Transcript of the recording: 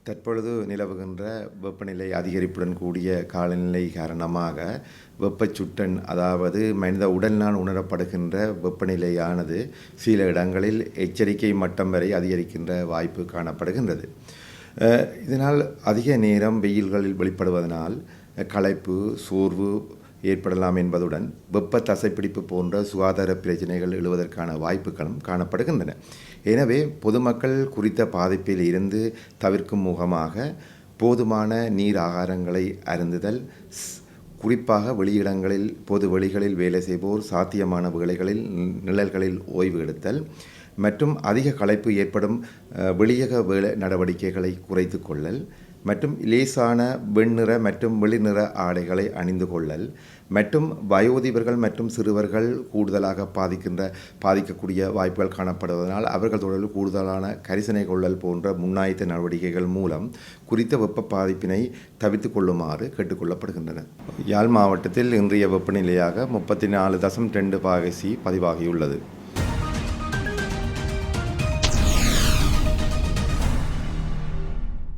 தற்பொழுது நிலவுகின்ற வெப்பநிலை அதிகரிப்புடன் கூடிய காலநிலை காரணமாக வெப்பச்சுட்டன் அதாவது மனித உடலினால் உணரப்படுகின்ற வெப்பநிலையானது சில இடங்களில் எச்சரிக்கை மட்டம் வரை அதிகரிக்கின்ற வாய்ப்பு காணப்படுகின்றது. இதனால் அதிக நேரம் வெயில்களில் வெளிப்படுவதனால் களைப்பு, சோர்வு ஏற்படலாம் என்பதுடன் வெப்ப தசைப்பிடிப்பு போன்ற சுகாதார பிரச்சனைகள் எழுவதற்கான வாய்ப்புகளும் காணப்படுகின்றன. எனவே பொதுமக்கள் குறித்த பாதிப்பில் இருந்து தவிர்க்கும் முகமாக போதுமான நீர் ஆகாரங்களை அருந்துதல், குறிப்பாக வெளியிடங்களில் பொது வெளிகளில் வேலை செய்வோர் சாத்தியமான வேளைகளில் நிழல்களில் ஓய்வு எடுத்தல் மற்றும் அதிக களைப்பு ஏற்படும் வெளியக வேலை நடவடிக்கைகளை குறைத்து கொள்ளல் மற்றும் லேசான வெண்ணிற மற்றும் வெளிநிற ஆடைகளை அணிந்து கொள்ளல் மற்றும் வயோதிபர்கள் மற்றும் சிறுவர்கள் கூடுதலாக பாதிக்கக்கூடிய வாய்ப்புகள் காணப்படுவதனால் அவர்கள் தொடர்பில் கூடுதலான கரிசனை கொள்ளல் போன்ற முன்னாயத்த நடவடிக்கைகள் மூலம் குறித்த வெப்ப பாதிப்பினை தவிர்த்து கொள்ளுமாறு கேட்டுக்கொள்ளப்படுகின்றன. யாழ் மாவட்டத்தில் இன்றைய வெப்பநிலையாக 34.2 பாகை பதிவாகியுள்ளது.